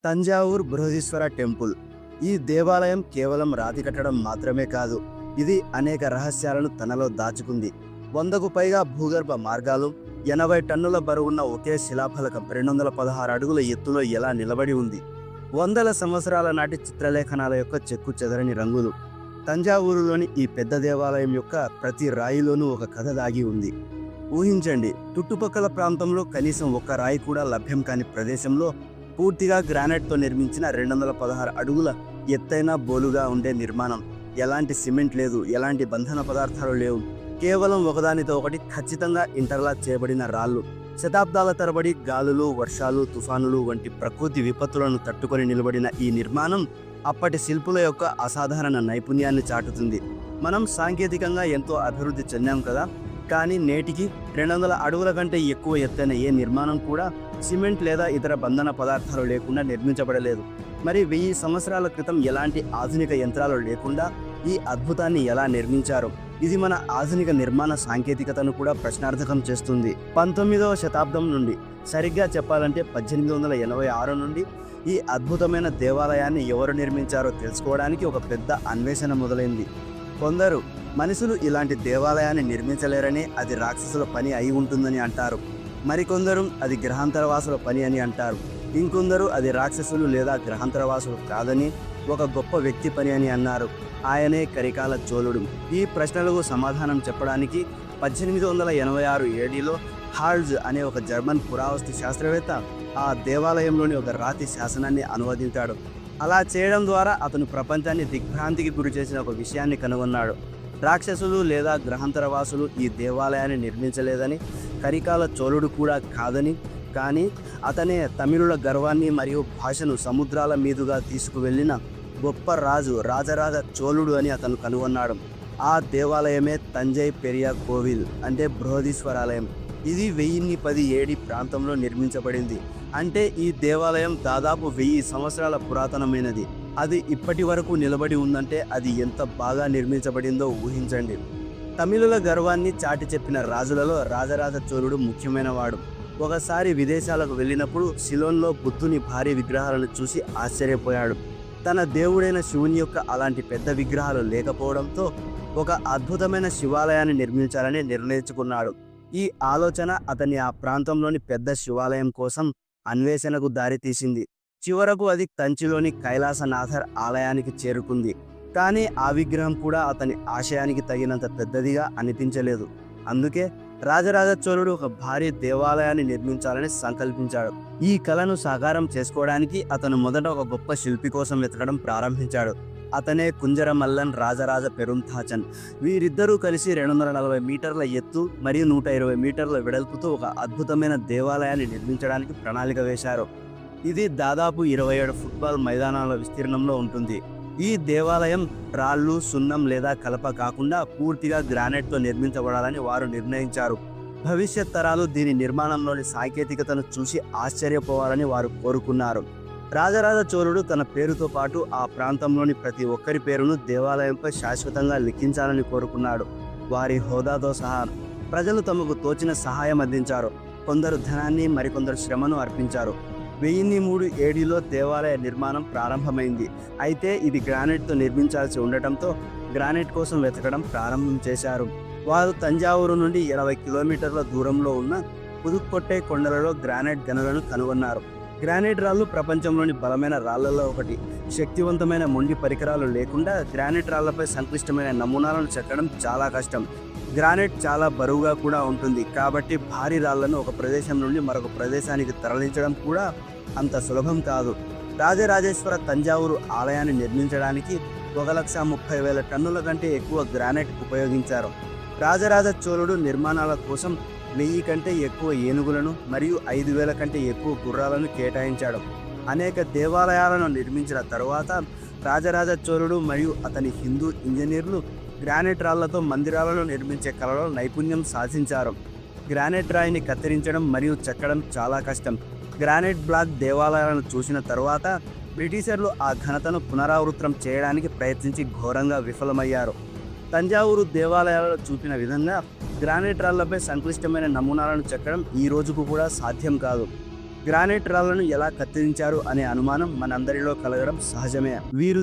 Thanjavur Brihadeeswara temple. ఈ దేవాలయం కేవలం రాతి కట్టడం మాత్రమే కాదు, ఇది అనేక రహస్యాలను తనలో దాచుకుంది. 100కు పైగా భూగర్భ మార్గాలు, 80 టన్నుల బరువున్న ఒకే శిలాఫలకం 216 అడుగుల ఎత్తులో ఎలా నిలబడి ఉంది. వందల సంవత్సరాల నాటి చిత్రలేఖనాల యొక్క చెక్కు చెదరని రంగులు. తంజావూరులోని ఈ పెద్ద దేవాలయం యొక్క ప్రతి రాయిలోనూ ఒక కథ దాగి ఉంది. ఊహించండి, చుట్టుపక్కల ప్రాంతంలో కనీసం ఒక్క రాయి కూడా లభ్యం కాని ప్రదేశంలో పూర్తిగా గ్రానైట్తో నిర్మించిన 216 అడుగుల ఎత్తైన బోలుగా ఉండే నిర్మాణం. ఎలాంటి సిమెంట్ లేదు, ఎలాంటి బంధన పదార్థాలు లేవు. కేవలం ఒకదానితో ఒకటి ఖచ్చితంగా ఇంటర్లాక్ చేయబడిన రాళ్ళు. శతాబ్దాల తరబడి గాలులు, వర్షాలు, తుఫానులు వంటి ప్రకృతి విపత్తులను తట్టుకొని నిలబడిన ఈ నిర్మాణం అప్పటి శిల్పుల యొక్క అసాధారణ నైపుణ్యాన్ని చాటుతుంది. మనం సాంకేతికంగా ఎంతో అభివృద్ధి చెందాం కదా, కానీ నేటికి 200 అడుగుల కంటే ఎక్కువ ఎత్తైన ఏ నిర్మాణం కూడా సిమెంట్ లేదా ఇతర బంధన పదార్థాలు లేకుండా నిర్మించబడలేదు. మరి 1000 సంవత్సరాల క్రితం ఎలాంటి ఆధునిక యంత్రాలు లేకుండా ఈ అద్భుతాన్ని ఎలా నిర్మించారు? ఇది మన ఆధునిక నిర్మాణ సాంకేతికతను కూడా ప్రశ్నార్థకం చేస్తుంది. 19వ శతాబ్దం నుండి, సరిగ్గా చెప్పాలంటే 1886 నుండి ఈ అద్భుతమైన దేవాలయాన్ని ఎవరు నిర్మించారో తెలుసుకోవడానికి ఒక పెద్ద అన్వేషణ మొదలైంది. కొందరు మనుషులు ఇలాంటి దేవాలయాన్ని నిర్మించలేరని, అది రాక్షసుల పని అయి ఉంటుందని అంటారు. మరికొందరు అది గ్రహాంతరవాసుల పని అని అంటారు. ఇంకొందరు అది రాక్షసులు లేదా గ్రహాంతరవాసులు కాదని, ఒక గొప్ప వ్యక్తి పని అని అన్నారు. ఆయనే కరికాల చోళుడు. ఈ ప్రశ్నలకు సమాధానం చెప్పడానికి 1886 ఏడీలో హాల్జ్ అనే ఒక జర్మన్ పురావస్తు శాస్త్రవేత్త ఆ దేవాలయంలోని ఒక రాతి శాసనాన్ని అనువదించాడు. అలా చేయడం ద్వారా అతను ప్రపంచాన్ని దిగ్భ్రాంతికి గురి చేసిన ఒక విషయాన్ని కనుగొన్నాడు. రాక్షసులు లేదా గ్రహాంతరవాసులు ఈ దేవాలయాన్ని నిర్మించలేదని, కరికాల చోళుడు కూడా కాదని, కానీ అతనే తమిళుల గర్వాన్ని మరియు భాషను సముద్రాల మీదుగా తీసుకువెళ్ళిన గొప్ప రాజు రాజరాజ చోళుడు అని అతను కనుగొన్నాడు. ఆ దేవాలయమే తంజై పెరియ కోవిల్, అంటే బృహదీశ్వరాలయం. ఇది 1010 ఏడి ప్రాంతంలో నిర్మించబడింది. అంటే ఈ దేవాలయం దాదాపు 1000 సంవత్సరాల పురాతనమైనది. అది ఇప్పటి వరకు నిలబడి ఉందంటే అది ఎంత బాగా నిర్మించబడిందో ఊహించండి. తమిళుల గర్వాన్ని చాటి చెప్పిన రాజులలో రాజరాజ చోళుడు ముఖ్యమైన వాడు. ఒకసారి విదేశాలకు వెళ్ళినప్పుడు సిలోన్లో బుద్ధుని భారీ విగ్రహాలను చూసి ఆశ్చర్యపోయాడు. తన దేవుడైన శివుని యొక్క అలాంటి పెద్ద విగ్రహాలు లేకపోవడంతో ఒక అద్భుతమైన శివాలయాన్ని నిర్మించాలని నిర్ణయించుకున్నాడు. ఈ ఆలోచన అతన్ని ఆ ప్రాంతంలోని పెద్ద శివాలయం కోసం అన్వేషణకు దారితీసింది. చివరకు అది కంచిలోని కైలాసనాథర్ ఆలయానికి చేరుకుంది. కానీ ఆ విగ్రహం కూడా అతని ఆశయానికి తగినంత పెద్దదిగా అనిపించలేదు. అందుకే రాజరాజ చోళుడు ఒక భారీ దేవాలయాన్ని నిర్మించాలని సంకల్పించాడు. ఈ కలను సాకారం చేసుకోవడానికి అతను మొదట ఒక గొప్ప శిల్పి కోసం వెతకడం ప్రారంభించాడు. అతనే కుంజర మల్లన్ రాజరాజ పెరుంతాచన్. వీరిద్దరూ కలిసి 240 మీటర్ల ఎత్తు మరియు 120 మీటర్ల వెడల్పుతో ఒక అద్భుతమైన దేవాలయాన్ని నిర్మించడానికి ప్రణాళిక వేశారు. ఇది దాదాపు 27 ఫుట్బాల్ మైదానాల విస్తీర్ణంలో ఉంటుంది. ఈ దేవాలయం రాళ్ళు, సున్నం లేదా కలప కాకుండా పూర్తిగా గ్రానైట్తో నిర్మించబడాలని వారు నిర్ణయించారు. భవిష్యత్ తరాలు దీని నిర్మాణంలోని సాంకేతికతను చూసి ఆశ్చర్యపోవాలని వారు కోరుకున్నారు. రాజరాజ చోళుడు తన పేరుతో పాటు ఆ ప్రాంతంలోని ప్రతి ఒక్కరి పేరును దేవాలయంపై శాశ్వతంగా లిఖించాలని కోరుకున్నాడు. వారి హోదాతో సహా ప్రజలు తమకు తోచిన సహాయం అందించారు. కొందరు ధనాన్ని, మరికొందరు శ్రమను అర్పించారు. 1003 ఏడీలో దేవాలయ నిర్మాణం ప్రారంభమైంది. అయితే ఇది గ్రానైట్తో నిర్మించాల్సి ఉండటంతో గ్రానైట్ కోసం వెతకడం ప్రారంభం చేశారు. వారు తంజావూరు నుండి 20 కిలోమీటర్ల దూరంలో ఉన్న పుదుక్కొట్టై కొండలలో గ్రానైట్ గనులను కనుగొన్నారు. గ్రానైట్ రాళ్ళు ప్రపంచంలోని బలమైన రాళ్లలో ఒకటి. శక్తివంతమైన మొండి పరికరాలు లేకుండా గ్రానైట్ రాళ్లపై సంక్లిష్టమైన నమూనాలను చెక్కడం చాలా కష్టం. గ్రానైట్ చాలా బరువుగా కూడా ఉంటుంది. కాబట్టి భారీ రాళ్లను ఒక ప్రదేశం నుండి మరొక ప్రదేశానికి తరలించడం కూడా అంత సులభం కాదు. రాజరాజేశ్వర తంజావూరు ఆలయాన్ని నిర్మించడానికి 1,30,000 టన్నుల కంటే ఎక్కువ గ్రానైట్ ఉపయోగించారు. రాజరాజ చోళుడు నిర్మాణాల కోసం 1000 కంటే ఎక్కువ ఏనుగులను మరియు 5,000 కంటే ఎక్కువ గుర్రాలను కేటాయించాడు. అనేక దేవాలయాలను నిర్మించిన తరువాత రాజరాజ చోళుడు మరియు అతని హిందూ ఇంజనీర్లు గ్రానైట్ రాళ్లతో మందిరాలను నిర్మించే కళలో నైపుణ్యం సాధించారు. గ్రానైట్ రాయిని కత్తిరించడం మరియు చెక్కడం చాలా కష్టం. గ్రానైట్ బ్లాక్ దేవాలయాలను చూసిన తరువాత బ్రిటిషర్లు ఆ ఘనతను పునరావృతం చేయడానికి ప్రయత్నించి ఘోరంగా విఫలమయ్యారు. తంజావూరు దేవాలయాలలో చూపిన విధంగా గ్రానైట్ రాళ్లపై సంక్లిష్టమైన నమూనాలను చెక్కడం ఈ రోజుకు కూడా సాధ్యం కాదు. గ్రానైట్ రాళ్లను ఎలా కత్తిరించారు అనే అనుమానం మనందరిలో కలగడం సహజమే. వీరు